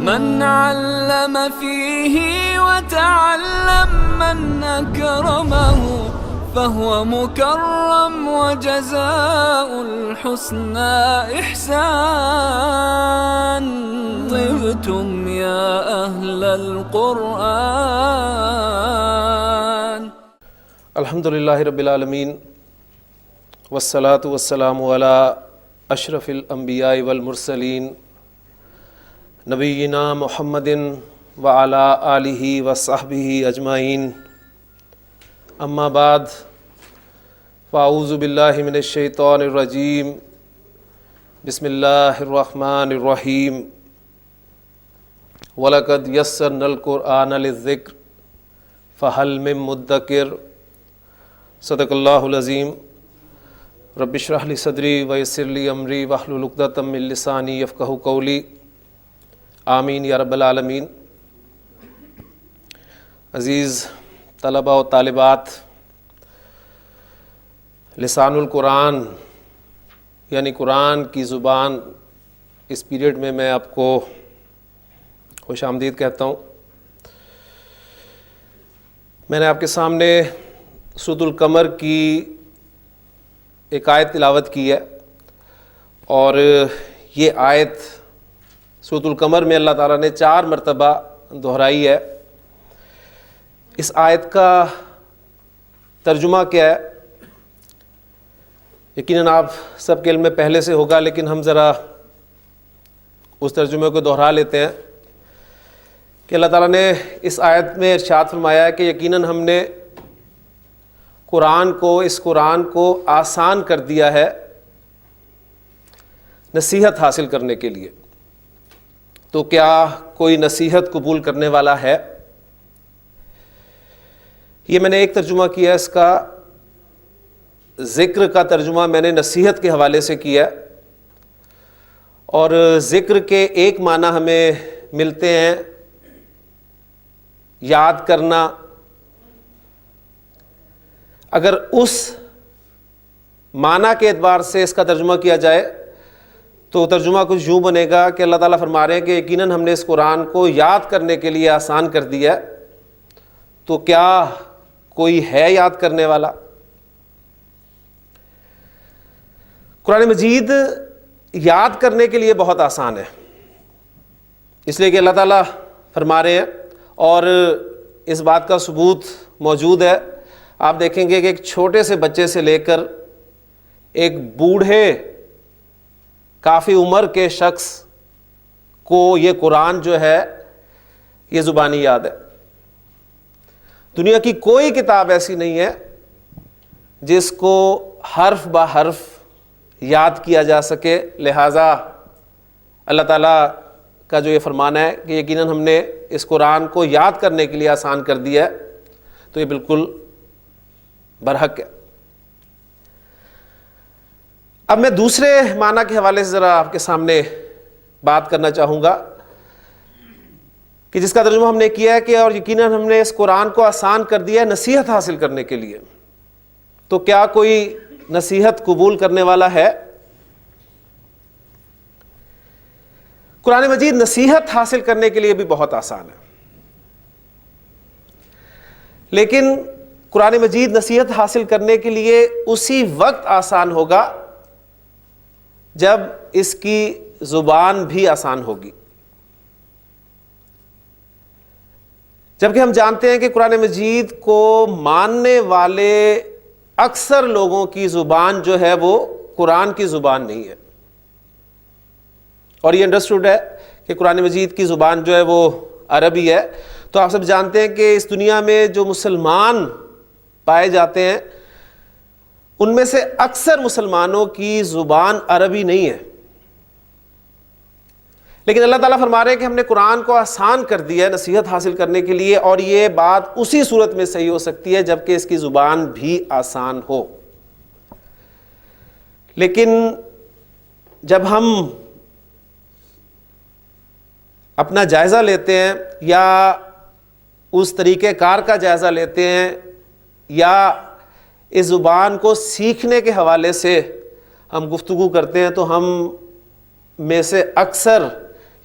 من علم فيه وتعلم من أكرمه فهو مكرم وجزاء الحسنى إحسان. طبتم يا أهل القرآن. الحمد للہ رب العالمین والصلاة والسلام علی اشرف الانبیاء والمرسلین نبینا محمد وعلی آلہ وصحبہ اجمعین. اما بعد فاعوذ باللہ من الشیطان الرجیم. بسم اللہ الرحمن الرحیم. وَلَقَدْ يَسَّرْنَا الْقُرْآنَ لِلذِّكْرِ فَهَلْ مِن مُدَّكِرٍ. صدق اللہ العظیم. رب اشرح لی صدری ویسر لی امری واحلل عقدۃ من لسانی یفقہوا قولی. آمین یا رب العالمین. عزیز طلباء و طالبات، لسان القرآن یعنی قرآن کی زبان، اس پیریڈ میں میں آپ کو خوش آمدید کہتا ہوں. میں نے آپ کے سامنے سورۃ القمر کی ایک آیت تلاوت کی ہے، اور یہ آیت سورۃ القمر میں اللہ تعالیٰ نے 4 مرتبہ دہرائی ہے. اس آیت کا ترجمہ کیا ہے یقیناً آپ سب کے علم میں پہلے سے ہوگا، لیکن ہم ذرا اس ترجمے کو دہرا لیتے ہیں کہ اللہ تعالیٰ نے اس آیت میں ارشاد فرمایا ہے کہ یقیناً ہم نے اس قرآن کو آسان کر دیا ہے نصیحت حاصل کرنے کے لیے. تو کیا کوئی نصیحت قبول کرنے والا ہے؟ یہ میں نے ایک ترجمہ کیا ہے، اس کا ذکر کا ترجمہ میں نے نصیحت کے حوالے سے کیا ہے. اور ذکر کے ایک معنی ہمیں ملتے ہیں یاد کرنا. اگر اس معنی کے اعتبار سے اس کا ترجمہ کیا جائے تو ترجمہ کچھ یوں بنے گا کہ اللہ تعالیٰ فرما رہے ہیں کہ یقیناً ہم نے اس قرآن کو یاد کرنے کے لیے آسان کر دیا ہے، تو کیا کوئی ہے یاد کرنے والا؟ قرآن مجید یاد کرنے کے لیے بہت آسان ہے، اس لیے کہ اللہ تعالیٰ فرما رہے ہیں، اور اس بات کا ثبوت موجود ہے. آپ دیکھیں گے کہ ایک چھوٹے سے بچے سے لے کر ایک بوڑھے کافی عمر کے شخص کو یہ قرآن جو ہے یہ زبانی یاد ہے. دنیا کی کوئی کتاب ایسی نہیں ہے جس کو حرف بہ حرف یاد کیا جا سکے. لہٰذا اللہ تعالیٰ کا جو یہ فرمان ہے کہ یقیناً ہم نے اس قرآن کو یاد کرنے کے لیے آسان کر دیا ہے، تو یہ بالکل برحق ہے. اب میں دوسرے معنی کے حوالے سے ذرا آپ کے سامنے بات کرنا چاہوں گا کہ جس کا ترجمہ ہم نے کیا ہے کہ اور یقیناً ہم نے اس قرآن کو آسان کر دیا ہے نصیحت حاصل کرنے کے لیے. تو کیا کوئی نصیحت قبول کرنے والا ہے؟ قرآن مجید نصیحت حاصل کرنے کے لیے بھی بہت آسان ہے، لیکن قرآن مجید نصیحت حاصل کرنے کے لیے اسی وقت آسان ہوگا جب اس کی زبان بھی آسان ہوگی. جبکہ ہم جانتے ہیں کہ قرآن مجید کو ماننے والے اکثر لوگوں کی زبان جو ہے وہ قرآن کی زبان نہیں ہے، اور یہ انڈرسٹوڈ ہے کہ قرآن مجید کی زبان جو ہے وہ عربی ہے. تو آپ سب جانتے ہیں کہ اس دنیا میں جو مسلمان پائے جاتے ہیں ان میں سے اکثر مسلمانوں کی زبان عربی نہیں ہے، لیکن اللہ تعالیٰ فرما رہے ہیں کہ ہم نے قرآن کو آسان کر دیا ہے نصیحت حاصل کرنے کے لیے، اور یہ بات اسی صورت میں صحیح ہو سکتی ہے جبکہ اس کی زبان بھی آسان ہو. لیکن جب ہم اپنا جائزہ لیتے ہیں یا اس طریقہ کار کا جائزہ لیتے ہیں یا اس زبان کو سیکھنے کے حوالے سے ہم گفتگو کرتے ہیں تو ہم میں سے اکثر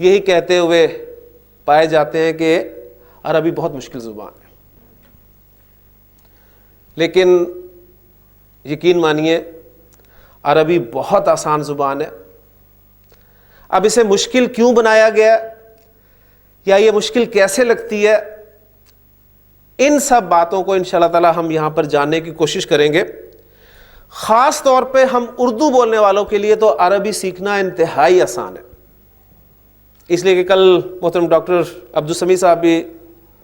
یہی کہتے ہوئے پائے جاتے ہیں کہ عربی بہت مشکل زبان ہے، لیکن یقین مانیے عربی بہت آسان زبان ہے۔ اب اسے مشکل کیوں بنایا گیا یا یہ مشکل کیسے لگتی ہے، ان سب باتوں کو انشاءاللہ تعالی ہم یہاں پر جاننے کی کوشش کریں گے۔ خاص طور پہ ہم اردو بولنے والوں کے لیے تو عربی سیکھنا انتہائی آسان ہے، اس لیے کہ کل محترم ڈاکٹر عبدالسمیع صاحب بھی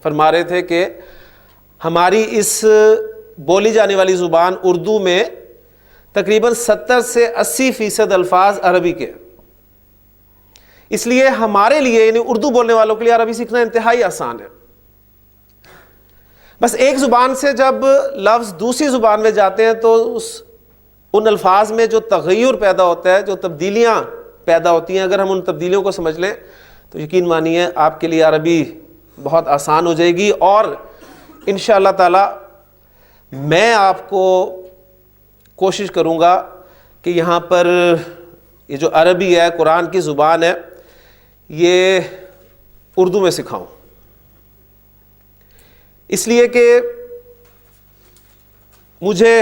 فرما رہے تھے کہ ہماری اس بولی جانے والی زبان اردو میں تقریباً 70 سے 80% الفاظ عربی کے، اس لیے ہمارے لیے یعنی اردو بولنے والوں کے لیے عربی سیکھنا انتہائی آسان ہے۔ بس ایک زبان سے جب لفظ دوسری زبان میں جاتے ہیں تو ان الفاظ میں جو تغیر پیدا ہوتا ہے، جو تبدیلیاں پیدا ہوتی ہیں، اگر ہم ان تبدیلیوں کو سمجھ لیں تو یقین مانیے آپ کے لیے عربی بہت آسان ہو جائے گی۔ اور انشاءاللہ تعالی میں آپ کو کوشش کروں گا کہ یہاں پر یہ جو عربی ہے، قرآن کی زبان ہے، یہ اردو میں سکھاؤں، اس لیے کہ مجھے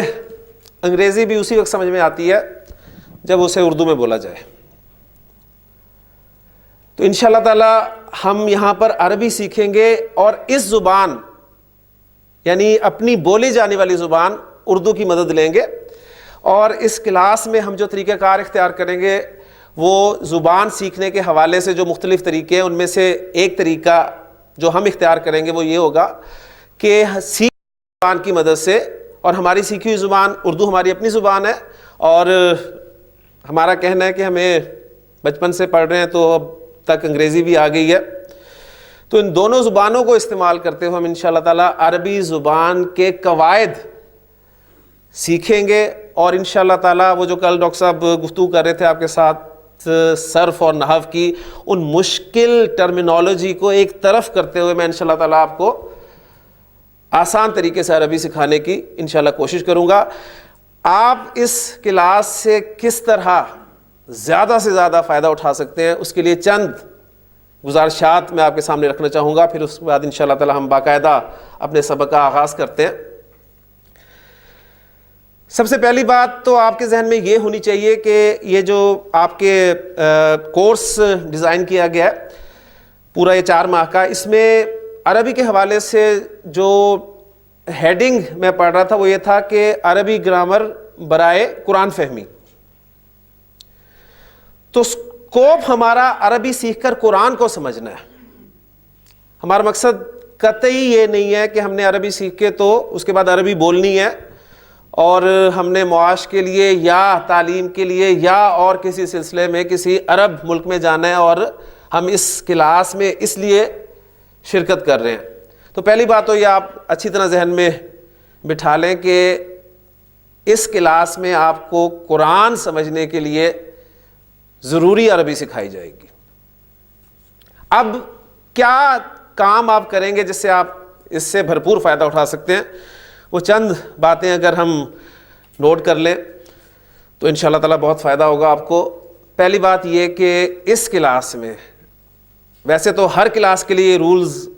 انگریزی بھی اسی وقت سمجھ میں آتی ہے جب اسے اردو میں بولا جائے۔ تو انشاءاللہ تعالی ہم یہاں پر عربی سیکھیں گے اور اس زبان یعنی اپنی بولی جانے والی زبان اردو کی مدد لیں گے، اور اس کلاس میں ہم جو طریقہ کار اختیار کریں گے وہ زبان سیکھنے کے حوالے سے جو مختلف طریقے ہیں ان میں سے ایک طریقہ جو ہم اختیار کریں گے وہ یہ ہوگا کہ زبان کی مدد سے، اور ہماری سیکھی ہوئی زبان اردو ہماری اپنی زبان ہے، اور ہمارا کہنا ہے کہ ہمیں بچپن سے پڑھ رہے ہیں تو اب تک انگریزی بھی آ گئی ہے، تو ان دونوں زبانوں کو استعمال کرتے ہوئے ہم انشاءاللہ تعالی عربی زبان کے قواعد سیکھیں گے، اور انشاءاللہ تعالی وہ جو کل ڈاکٹر صاحب گفتگو کر رہے تھے آپ کے ساتھ صرف اور نحو کی، ان مشکل ٹرمینالوجی کو ایک طرف کرتے ہوئے میں انشاءاللہ تعالی آپ کو آسان طریقے سے عربی سکھانے کی انشاءاللہ کوشش کروں گا۔ آپ اس کلاس سے کس طرح زیادہ سے زیادہ فائدہ اٹھا سکتے ہیں، اس کے لیے چند گزارشات میں آپ کے سامنے رکھنا چاہوں گا، پھر اس کے بعد انشاءاللہ تعالی ہم باقاعدہ اپنے سبق کا آغاز کرتے ہیں۔ سب سے پہلی بات تو آپ کے ذہن میں یہ ہونی چاہیے کہ یہ جو آپ کے کورس ڈیزائن کیا گیا ہے پورا یہ 4 ماہ کا، اس میں عربی کے حوالے سے جو ہیڈنگ میں پڑھ رہا تھا وہ یہ تھا کہ عربی گرامر برائے قرآن فہمی۔ تو اسکوپ ہمارا عربی سیکھ کر قرآن کو سمجھنا ہے، ہمارا مقصد قطعی یہ نہیں ہے کہ ہم نے عربی سیکھ کے تو اس کے بعد عربی بولنی ہے اور ہم نے معاش کے لیے یا تعلیم کے لیے یا اور کسی سلسلے میں کسی عرب ملک میں جانا ہے اور ہم اس کلاس میں اس لیے شرکت کر رہے ہیں۔ تو پہلی بات تو یہ آپ اچھی طرح ذہن میں بٹھا لیں کہ اس کلاس میں آپ کو قرآن سمجھنے کے لیے ضروری عربی سکھائی جائے گی۔ اب کیا کام آپ کریں گے جس سے آپ اس سے بھرپور فائدہ اٹھا سکتے ہیں، وہ چند باتیں اگر ہم نوٹ کر لیں تو انشاءاللہ تعالی بہت فائدہ ہوگا آپ کو۔ پہلی بات یہ کہ اس کلاس میں، ویسے تو ہر کلاس کے لیے رولز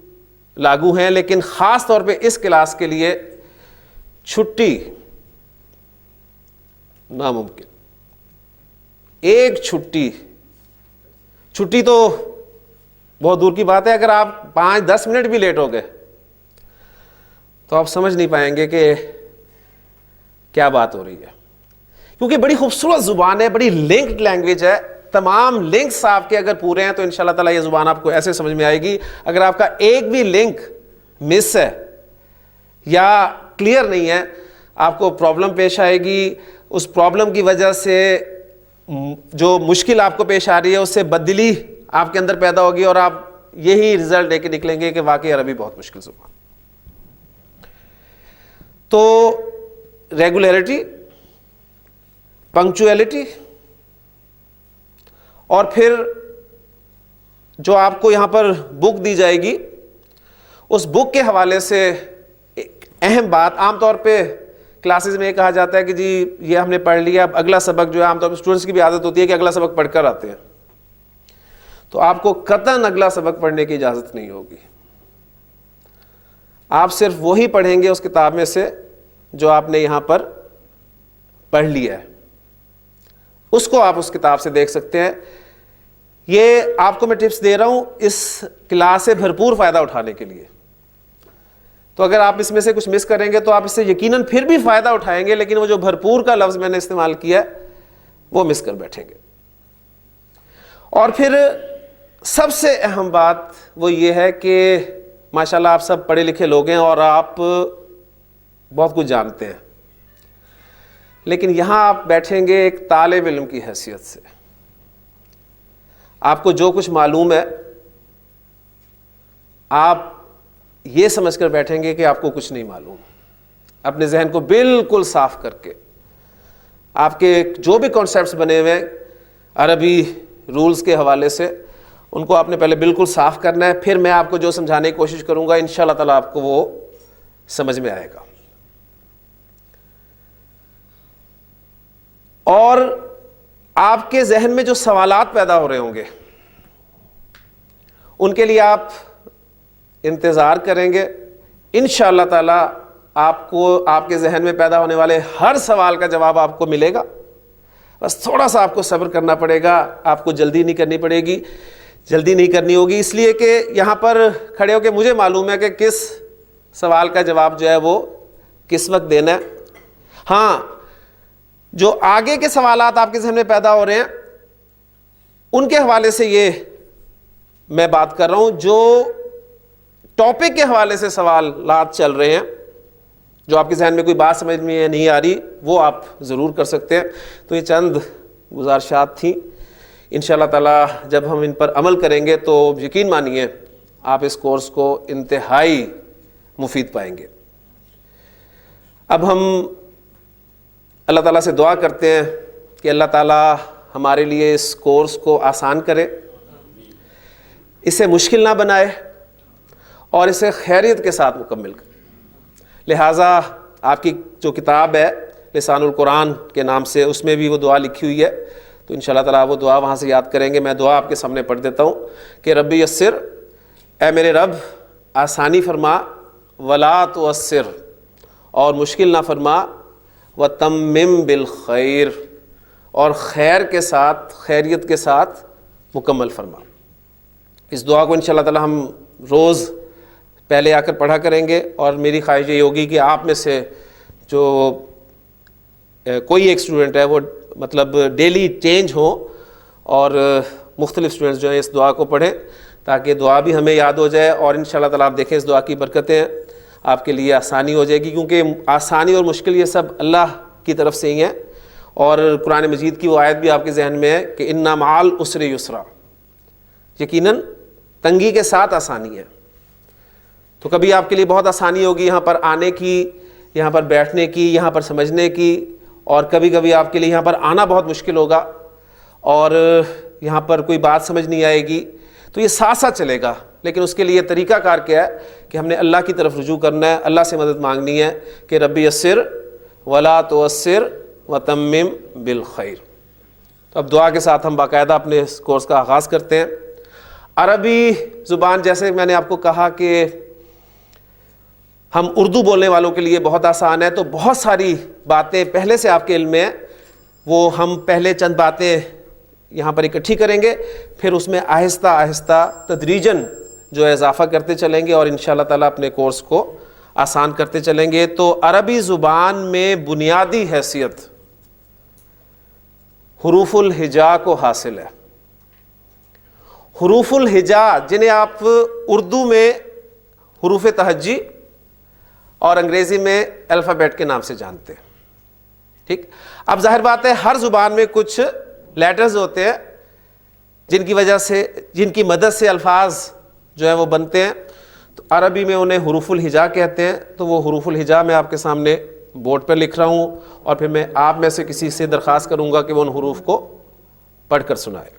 لاگو ہیں لیکن خاص طور پہ اس کلاس کے لیے چھٹی ناممکن۔ ایک چھٹی تو بہت دور کی بات ہے، اگر آپ 5-10 منٹ بھی لیٹ ہو گئے تو آپ سمجھ نہیں پائیں گے کہ کیا بات ہو رہی ہے، کیونکہ بڑی خوبصورت زبان ہے، بڑی لنکڈ لینگویج ہے، تمام لنکس آپ کے اگر پورے ہیں تو انشاءاللہ تعالی یہ زبان آپ کو ایسے سمجھ میں آئے گی۔ اگر آپ کا ایک بھی لنک مس ہے یا کلیئر نہیں ہے آپ کو پرابلم پیش آئے گی، اس پرابلم کی وجہ سے جو مشکل آپ کو پیش آ رہی ہے اس سے بددلی آپ کے اندر پیدا ہوگی اور آپ یہی رزلٹ لے کے نکلیں گے کہ واقعی عربی بہت مشکل زبان۔ تو ریگولیرٹی، پنکچویلٹی، اور پھر جو آپ کو یہاں پر بک دی جائے گی اس بک کے حوالے سے ایک اہم بات، عام طور پہ کلاسز میں یہ کہا جاتا ہے کہ جی یہ ہم نے پڑھ لیا، اب اگلا سبق جو ہے عام طور پہ اسٹوڈنٹس کی بھی عادت ہوتی ہے کہ اگلا سبق پڑھ کر آتے ہیں، تو آپ کو قطعاً اگلا سبق پڑھنے کی اجازت نہیں ہوگی. آپ صرف وہی پڑھیں گے اس کتاب میں سے جو آپ نے یہاں پر پڑھ لیا ہے، اس کو آپ اس کتاب سے دیکھ سکتے ہیں. یہ آپ کو میں ٹپس دے رہا ہوں اس کلاس سے بھرپور فائدہ اٹھانے کے لیے. تو اگر آپ اس میں سے کچھ مس کریں گے تو آپ اس سے یقیناً پھر بھی فائدہ اٹھائیں گے، لیکن وہ جو بھرپور کا لفظ میں نے استعمال کیا ہے وہ مس کر بیٹھیں گے. اور پھر سب سے اہم بات وہ یہ ہے کہ ماشاءاللہ آپ سب پڑھے لکھے لوگ ہیں اور آپ بہت کچھ جانتے ہیں، لیکن یہاں آپ بیٹھیں گے ایک طالب علم کی حیثیت سے. آپ کو جو کچھ معلوم ہے آپ یہ سمجھ کر بیٹھیں گے کہ آپ کو کچھ نہیں معلوم. اپنے ذہن کو بالکل صاف کر کے آپ کے جو بھی کانسیپٹس بنے ہوئے ہیں عربی رولز کے حوالے سے ان کو آپ نے پہلے بالکل صاف کرنا ہے. پھر میں آپ کو جو سمجھانے کی کوشش کروں گا انشاءاللہ تعالیٰ آپ کو وہ سمجھ میں آئے گا. اور آپ کے ذہن میں جو سوالات پیدا ہو رہے ہوں گے ان کے لیے آپ انتظار کریں گے. انشاءاللہ تعالیٰ آپ کو آپ کے ذہن میں پیدا ہونے والے ہر سوال کا جواب آپ کو ملے گا. بس تھوڑا سا آپ کو صبر کرنا پڑے گا. آپ کو جلدی نہیں کرنی پڑے گی، جلدی نہیں کرنی ہوگی، اس لیے کہ یہاں پر کھڑے ہو کے مجھے معلوم ہے کہ کس سوال کا جواب جو ہے وہ کس وقت دینا ہے. ہاں، جو آگے کے سوالات آپ کے ذہن میں پیدا ہو رہے ہیں ان کے حوالے سے یہ میں بات کر رہا ہوں. جو ٹاپک کے حوالے سے سوالات چل رہے ہیں، جو آپ کے ذہن میں کوئی بات سمجھ میں نہیں آ رہی، وہ آپ ضرور کر سکتے ہیں. تو یہ چند گزارشات تھیں. انشاءاللہ تعالیٰ جب ہم ان پر عمل کریں گے تو یقین مانیے آپ اس کورس کو انتہائی مفید پائیں گے. اب ہم اللہ تعالیٰ سے دعا کرتے ہیں کہ اللہ تعالیٰ ہمارے لیے اس کورس کو آسان کرے، اسے مشکل نہ بنائے اور اسے خیریت کے ساتھ مکمل کرے. لہٰذا آپ کی جو کتاب ہے لسان القرآن کے نام سے، اس میں بھی وہ دعا لکھی ہوئی ہے، تو انشاءاللہ تعالیٰ وہ دعا وہاں سے یاد کریں گے. میں دعا آپ کے سامنے پڑھ دیتا ہوں کہ ربی یسر، اے میرے رب آسانی فرما، ولا تعسر اور مشکل نہ فرما، وتمم بالخیر اور خیر کے ساتھ، خیریت کے ساتھ مکمل فرما. اس دعا کو انشاءاللہ تعالیٰ ہم روز پہلے آ کر پڑھا کریں گے، اور میری خواہش یہ ہوگی کہ آپ میں سے جو کوئی ایک اسٹوڈنٹ ہے وہ مطلب ڈیلی چینج ہو اور مختلف اسٹوڈنٹس جو ہیں اس دعا کو پڑھیں تاکہ دعا بھی ہمیں یاد ہو جائے. اور انشاءاللہ تعالیٰ آپ دیکھیں اس دعا کی برکتیں آپ کے لیے آسانی ہو جائے گی، کیونکہ آسانی اور مشکل یہ سب اللہ کی طرف سے ہی ہیں. اور قرآن مجید کی وہ آیت بھی آپ کے ذہن میں ہے کہ اِنَّ مَعَ الْعُسْرِ یُسْرًا، یقیناً تنگی کے ساتھ آسانی ہے. تو کبھی آپ کے لیے بہت آسانی ہوگی یہاں پر آنے کی، یہاں پر بیٹھنے کی، یہاں پر سمجھنے کی، اور کبھی کبھی آپ کے لیے یہاں پر آنا بہت مشکل ہوگا اور یہاں پر کوئی بات سمجھ نہیں آئے گی. تو یہ ساتھ ساتھ چلے گا، لیکن اس کے لیے طریقہ کار کیا ہے کہ ہم نے اللہ کی طرف رجوع کرنا ہے، اللہ سے مدد مانگنی ہے کہ ربی یسر ولا تعسر وتمم بالخیر. تو اب دعا کے ساتھ ہم باقاعدہ اپنے اس کورس کا آغاز کرتے ہیں. عربی زبان، جیسے میں نے آپ کو کہا کہ ہم اردو بولنے والوں کے لیے بہت آسان ہے، تو بہت ساری باتیں پہلے سے آپ کے علم میں ہیں، وہ ہم پہلے چند باتیں یہاں پر اکٹھی کریں گے، پھر اس میں آہستہ آہستہ تدریجاً جو ہے اضافہ کرتے چلیں گے اور انشاءاللہ تعالیٰ اپنے کورس کو آسان کرتے چلیں گے. تو عربی زبان میں بنیادی حیثیت حروف الہجا کو حاصل ہے. حروف الہجا جنہیں آپ اردو میں حروف تہجی اور انگریزی میں الفابیٹ کے نام سے جانتے ہیں. ٹھیک، اب ظاہر بات ہے ہر زبان میں کچھ لیٹرز ہوتے ہیں جن کی وجہ سے، جن کی مدد سے الفاظ جو ہیں وہ بنتے ہیں. تو عربی میں انہیں حروف الہجا کہتے ہیں. تو وہ حروف الہجا میں آپ کے سامنے بورڈ پر لکھ رہا ہوں، اور پھر میں آپ میں سے کسی سے درخواست کروں گا کہ وہ ان حروف کو پڑھ کر سنائے.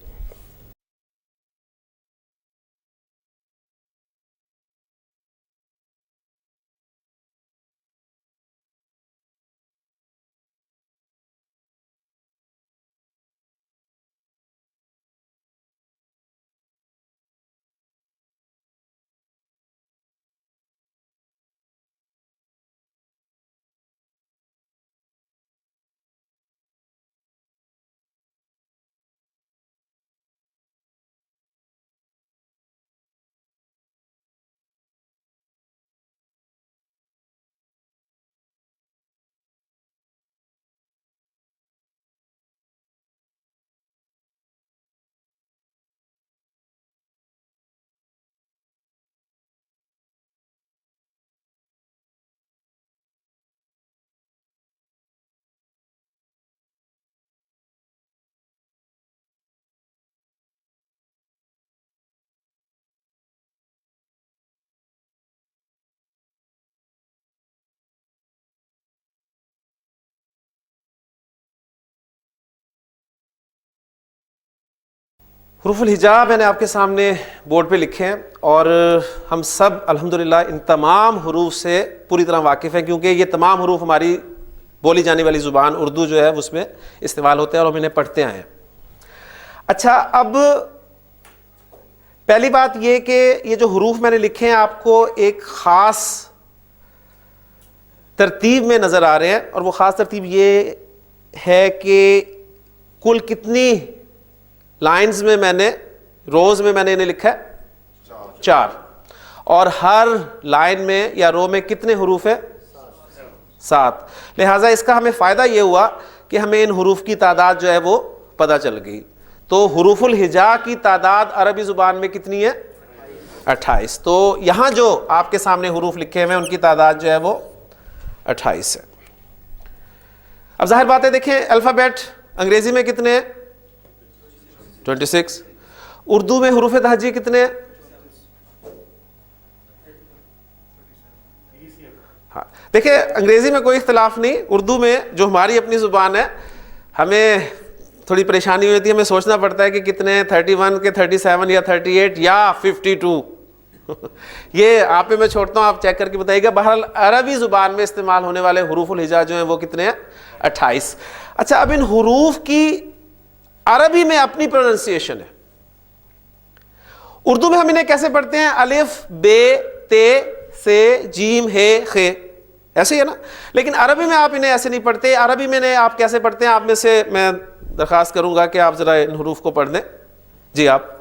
حروف الہجا میں نے آپ کے سامنے بورڈ پہ لکھے ہیں اور ہم سب الحمدللہ ان تمام حروف سے پوری طرح واقف ہیں، کیونکہ یہ تمام حروف ہماری بولی جانے والی زبان اردو جو ہے اس میں استعمال ہوتے ہیں اور ہم انہیں پڑھتے آئے ہیں۔ اچھا، اب پہلی بات یہ کہ یہ جو حروف میں نے لکھے ہیں آپ کو ایک خاص ترتیب میں نظر آ رہے ہیں، اور وہ خاص ترتیب یہ ہے کہ کل کتنی لائنز میں نے روز میں نے انہیں لکھا ہے 4، اور ہر لائن میں یا رو میں کتنے حروف ہیں 7۔ لہٰذا اس کا ہمیں فائدہ یہ ہوا کہ ہمیں ان حروف کی تعداد جو ہے وہ پتہ چل گئی۔ تو حروف الہجا کی تعداد عربی زبان میں کتنی ہے 28۔ تو یہاں جو آپ کے سامنے حروف لکھے ہوئے ہیں ان کی تعداد جو ہے وہ 28 ہے۔ اب ظاہر بات ہے، دیکھیں الفابیٹ انگریزی میں کتنے ہیں 26، اردو میں حروف تہجی کتنے ہیں؟ ہاں دیکھیں انگریزی میں کوئی اختلاف نہیں، اردو میں جو ہماری اپنی زبان ہے ہمیں تھوڑی پریشانی ہوتی ہے، ہمیں سوچنا پڑتا ہے کہ کتنے 31 کے 37 یا 38 یا 52 یہ آپ پہ میں چھوڑتا ہوں، آپ چیک کر کے بتائیے گا۔ بہرحال عربی زبان میں استعمال ہونے والے حروف الہجا جو ہیں وہ کتنے ہیں 28۔ اچھا، اب ان حروف کی عربی میں اپنی پروننسیشن ہے۔ اردو میں ہم انہیں کیسے پڑھتے ہیں؟ الف بے تے سے جیم ہے خے، ایسے ہی ہے نا، لیکن عربی میں آپ انہیں ایسے نہیں پڑھتے۔ عربی میں آپ کیسے پڑھتے ہیں؟ آپ میں سے میں درخواست کروں گا کہ آپ ذرا ان حروف کو پڑھ دیں۔ جی آپ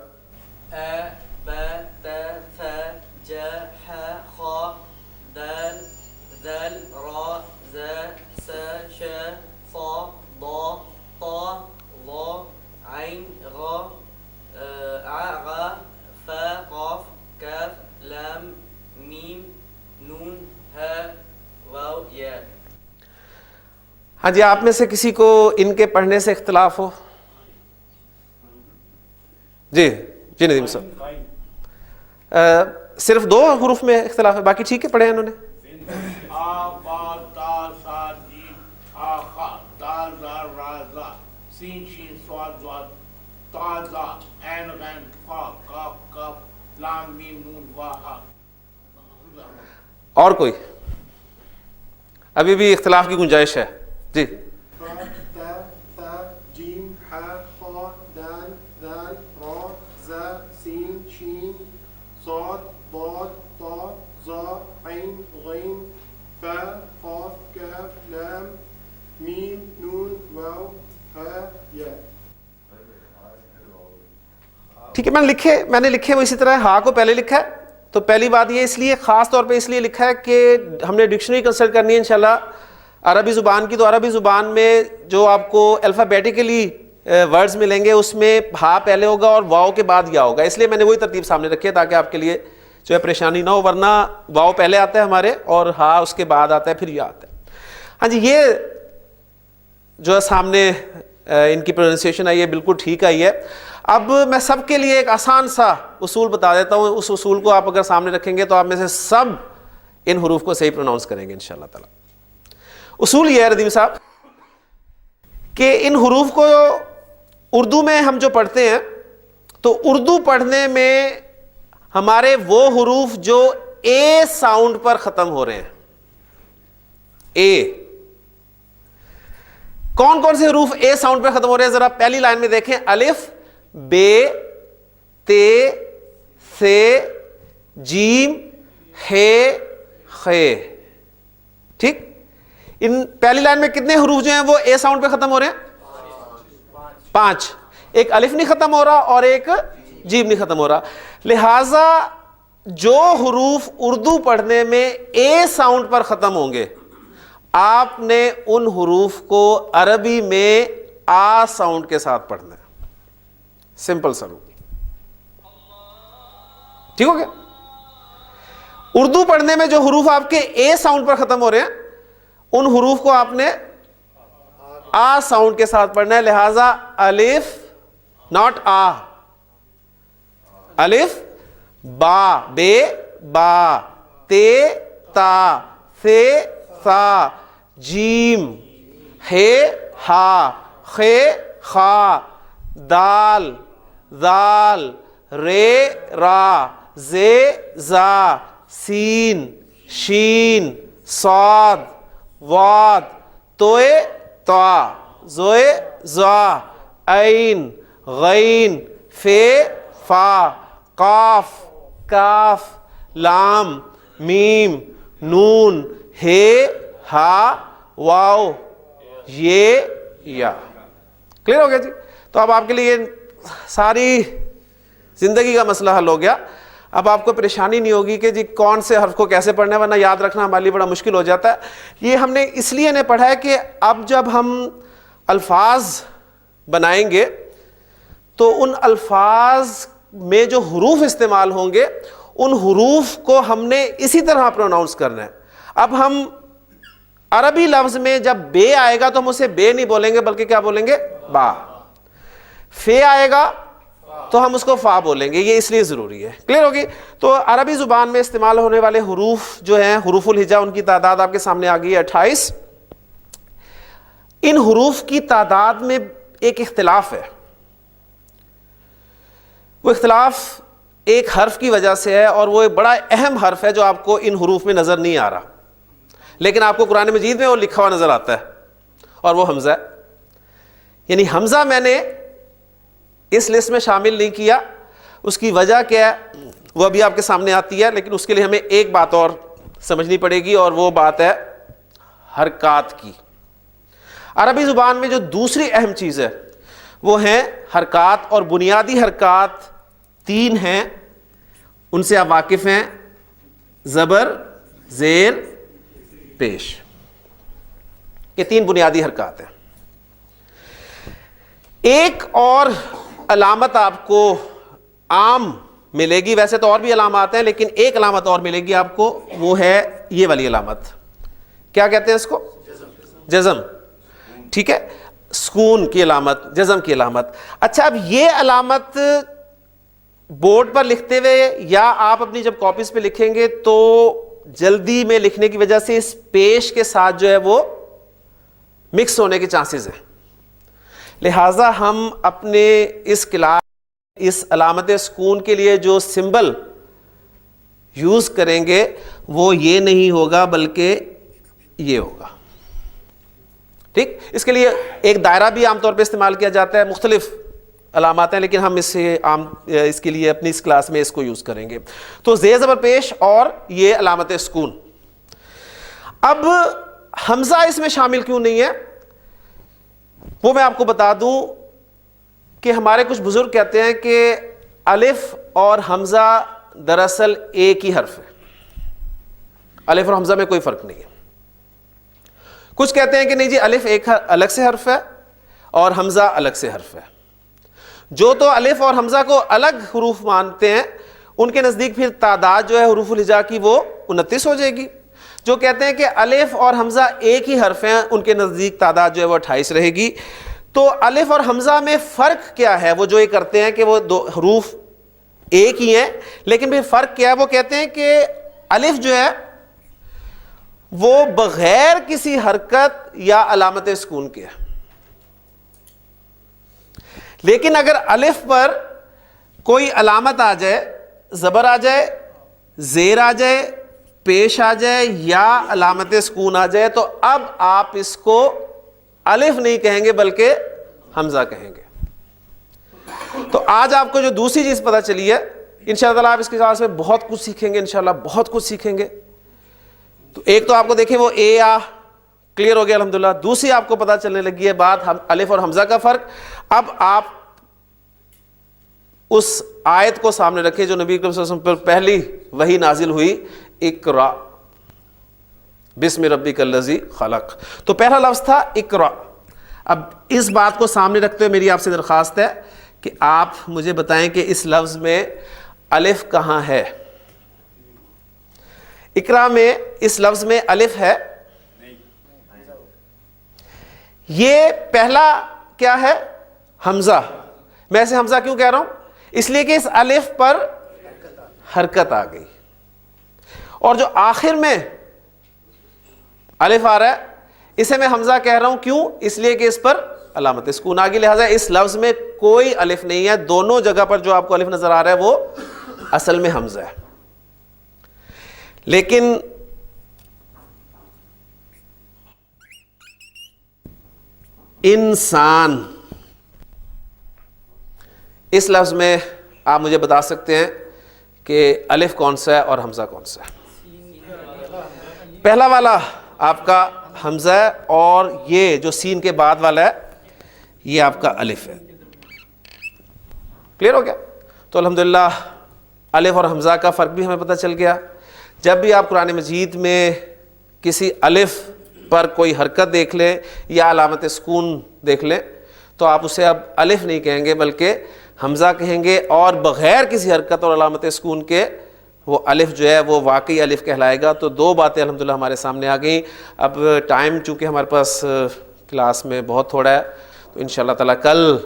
ہاں جی، آپ میں سے کسی کو ان کے پڑھنے سے اختلاف ہو؟ جی جی ندیم صاحب، صرف 2 حروف میں اختلاف ہے، باقی ٹھیک ہے پڑھے انہوں نے۔ اور کوئی؟ ابھی بھی اختلاف کی گنجائش ہے۔ جی ٹھیک ہے، میں نے لکھے وہ اسی طرح ہا کو پہلے لکھا ہے۔ تو پہلی بات یہ اس لیے خاص طور پہ اس لیے لکھا ہے کہ ہم نے ڈکشنری کنسلٹ کرنی ہے انشاءاللہ عربی زبان کی، تو عربی زبان میں جو آپ کو الفابیٹیکلی ورڈز ملیں گے اس میں ہا پہلے ہوگا اور واؤ کے بعد یا ہوگا، اس لیے میں نے وہی ترتیب سامنے رکھی ہے تاکہ آپ کے لیے جو ہے پریشانی نہ ہو، ورنہ واؤ پہلے آتا ہے ہمارے اور ہا اس کے بعد آتا ہے، پھر یا آتا ہے۔ ہاں جی، یہ جو ہے سامنے ان کی پروننسیشن آئی ہے بالکل ٹھیک آئی ہے۔ اب میں سب کے لیے ایک آسان سا اصول بتا دیتا ہوں، اس اصول کو آپ اگر سامنے رکھیں گے تو آپ میں سے سب ان حروف کو صحیح پروناؤنس کریں گے انشاءاللہ تعالی۔ اصول یہ ہے ردیم صاحب کہ ان حروف کو اردو میں ہم جو پڑھتے ہیں تو اردو پڑھنے میں ہمارے وہ حروف جو اے ساؤنڈ پر ختم ہو رہے ہیں، اے، کون کون سے حروف اے ساؤنڈ پر ختم ہو رہے ہیں؟ ذرا پہلی لائن میں دیکھیں، الف بے تے سے جیم ہے خے، ٹھیک؟ ان پہلی لائن میں کتنے حروف جو ہیں وہ اے ساؤنڈ پہ ختم ہو رہے ہیں؟ 5۔ ایک الف نہیں ختم ہو رہا اور ایک جیم نہیں ختم ہو رہا، لہذا جو حروف اردو پڑھنے میں اے ساؤنڈ پر ختم ہوں گے آپ نے ان حروف کو عربی میں آ ساؤنڈ کے ساتھ پڑھنا ہے، سمپل سا رول، ٹھیک ہو گیا؟ اردو پڑھنے میں جو حروف آپ کے اے ساؤنڈ پر ختم ہو رہے ہیں ان حروف کو آپ نے آ ساؤنڈ کے ساتھ پڑھنا ہے، لہذا الف ناٹ آ، الف با بے با تے تا سے سا جیم ہے ہا خے خا دال ذال رے را زے زا سین شین صاد واد توئے طا زوئے زا عین غین فے فا قاف کاف لام میم نون ہے ہا واو یہ یا. کلیئر ہو گیا جی؟ تو اب آپ کے لیے ساری زندگی کا مسئلہ حل ہو گیا. اب آپ کو پریشانی نہیں ہوگی کہ جی کون سے حرف کو کیسے پڑھنا ہے، ورنہ یاد رکھنا ہمارے لیے بڑا مشکل ہو جاتا ہے. یہ ہم نے اس لیے نہیں پڑھا ہے کہ اب جب ہم الفاظ بنائیں گے تو ان الفاظ میں جو حروف استعمال ہوں گے ان حروف کو ہم نے اسی طرح پروناؤنس کرنا ہے. اب ہم عربی لفظ میں جب بے آئے گا تو ہم اسے بے نہیں بولیں گے بلکہ کیا بولیں گے؟ با. فے آئے گا تو ہم اس کو فا بولیں گے. یہ اس لیے ضروری ہے. کلیئر ہوگی؟ تو عربی زبان میں استعمال ہونے والے حروف جو ہیں حروف الہجا، ان کی تعداد آپ کے سامنے آ گئی ہے 28. ان حروف کی تعداد میں ایک اختلاف ہے. وہ اختلاف ایک حرف کی وجہ سے ہے اور وہ ایک بڑا اہم حرف ہے جو آپ کو ان حروف میں نظر نہیں آ رہا، لیکن آپ کو قرآن مجید میں وہ لکھا ہوا نظر آتا ہے، اور وہ حمزہ ہے. یعنی حمزہ میں نے اس لسٹ میں شامل نہیں کیا. اس کی وجہ کیا ہے وہ ابھی آپ کے سامنے آتی ہے، لیکن اس کے لیے ہمیں ایک بات اور سمجھنی پڑے گی، اور وہ بات ہے حرکات کی. عربی زبان میں جو دوسری اہم چیز ہے وہ ہیں حرکات، اور بنیادی حرکات 3 ہیں. ان سے آپ واقف ہیں: زبر، زیر، پیش. یہ 3 بنیادی حرکات ہیں. ایک اور علامت آپ کو عام ملے گی، ویسے تو اور بھی علامات ہیں لیکن ایک علامت اور ملے گی آپ کو، وہ ہے یہ والی علامت. کیا کہتے ہیں اس کو؟ جزم. ٹھیک ہے، سکون کی علامت، جزم کی علامت. اچھا، اب یہ علامت بورڈ پر لکھتے ہوئے یا آپ اپنی جب کاپیز پہ لکھیں گے تو جلدی میں لکھنے کی وجہ سے اس پیش کے ساتھ جو ہے وہ مکس ہونے کے چانسز ہیں. لہٰذا ہم اپنے اس کلاس اس علامت سکون کے لیے جو سمبل یوز کریں گے وہ یہ نہیں ہوگا بلکہ یہ ہوگا. ٹھیک، اس کے لیے ایک دائرہ بھی عام طور پہ استعمال کیا جاتا ہے. مختلف علامات ہیں لیکن ہم اس کے لیے اپنی اس کلاس میں اس کو یوز کریں گے. تو زیر زبر پیش اور یہ علامت سکون. اب حمزہ اس میں شامل کیوں نہیں ہے وہ میں آپ کو بتا دوں کہ ہمارے کچھ بزرگ کہتے ہیں کہ الف اور حمزہ دراصل ایک ہی حرف ہے. الف اور حمزہ میں کوئی فرق نہیں ہے. کچھ کہتے ہیں کہ نہیں جی، الف ایک الگ سے حرف ہے اور حمزہ الگ سے حرف ہے. جو تو الف اور حمزہ کو الگ حروف مانتے ہیں ان کے نزدیک پھر تعداد جو ہے حروف الہجا کی وہ 29 ہو جائے گی. جو کہتے ہیں کہ الف اور حمزہ ایک ہی حرف ہیں ان کے نزدیک تعداد جو ہے وہ 28 رہے گی. تو الف اور حمزہ میں فرق کیا ہے؟ وہ جو یہ کرتے ہیں کہ وہ 2 حروف ایک ہی ہیں لیکن پھر فرق کیا ہے؟ وہ کہتے ہیں کہ الف جو ہے وہ بغیر کسی حرکت یا علامت سکون کے ہے، لیکن اگر الف پر کوئی علامت آ جائے، زبر آ جائے، زیر آ جائے، پیش آ جائے یا علامت سکون آ جائے تو اب آپ اس کو الف نہیں کہیں گے بلکہ حمزہ کہیں گے. تو آج آپ کو جو دوسری چیز پتہ چلی ہے، انشاءاللہ آپ اس کے کلاس میں بہت کچھ سیکھیں گے، انشاءاللہ بہت کچھ سیکھیں گے. تو ایک تو آپ کو دیکھیں وہ اے آ کلیئر ہو گیا الحمدللہ. دوسری آپ کو پتہ چلنے لگی ہے بات الف اور حمزہ کا فرق. اب آپ اس آیت کو سامنے رکھیں جو نبی کریم صلی اللہ علیہ وسلم پر پہلی وحی نازل ہوئی، اقرا بسم ربک الذی خلق. تو پہلا لفظ تھا اقرا. اب اس بات کو سامنے رکھتے ہوئے میری آپ سے درخواست ہے کہ آپ مجھے بتائیں کہ اس لفظ میں الف کہاں ہے؟ اقرا میں اس لفظ میں الف ہے؟ یہ پہلا کیا ہے؟ حمزہ. میں اسے حمزہ کیوں کہہ رہا ہوں؟ اس لیے کہ اس الف پر حرکت آ گئی. اور جو آخر میں الف آ رہا ہے اسے میں حمزہ کہہ رہا ہوں. کیوں؟ اس لیے کہ اس پر علامت سکون آ گئی. لہٰذا اس لفظ میں کوئی الف نہیں ہے, دونوں جگہ پر جو آپ کو الف نظر آ رہا ہے وہ اصل میں حمزہ ہے. لیکن انسان اس لفظ میں آپ مجھے بتا سکتے ہیں کہ الف کون سا ہے اور حمزہ کون سا ہے؟ پہلا والا آپ کا حمزہ ہے اور یہ جو سین کے بعد والا ہے یہ آپ کا الف ہے. کلیئر ہو گیا؟ تو الحمدللہ الف اور حمزہ کا فرق بھی ہمیں پتہ چل گیا. جب بھی آپ قرآن مجید میں کسی الف پر کوئی حرکت دیکھ لیں یا علامت سکون دیکھ لیں تو آپ اسے اب الف نہیں کہیں گے بلکہ حمزہ کہیں گے, اور بغیر کسی حرکت اور علامت سکون کے وہ الف جو ہے وہ واقعی الف کہلائے گا. تو دو باتیں الحمدللہ ہمارے سامنے آ گئیں. اب ٹائم چونکہ ہمارے پاس کلاس میں بہت تھوڑا ہے تو انشاءاللہ تعالیٰ کل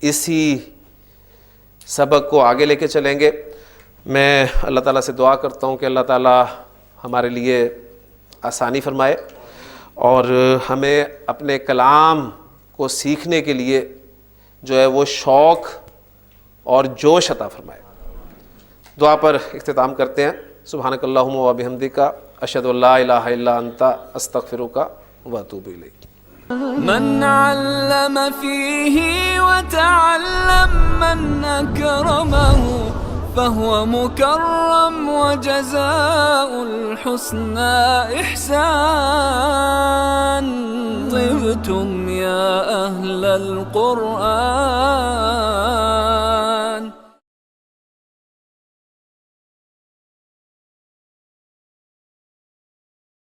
اسی سبق کو آگے لے کے چلیں گے. میں اللہ تعالیٰ سے دعا کرتا ہوں کہ اللہ تعالیٰ ہمارے لیے آسانی فرمائے اور ہمیں اپنے کلام کو سیکھنے کے لیے جو ہے وہ شوق اور جوش عطا فرمائے. دعا پر اختتام کرتے ہیں. سبحانک اللہم و بحمدک اشہد ان لا الہ الا انت استغفرک و اتوب الیک. من علم فيه وتعلم من أكرمه فهو مكرم وجزاء الحسنى إحسان. طبتم يا أهل القرآن.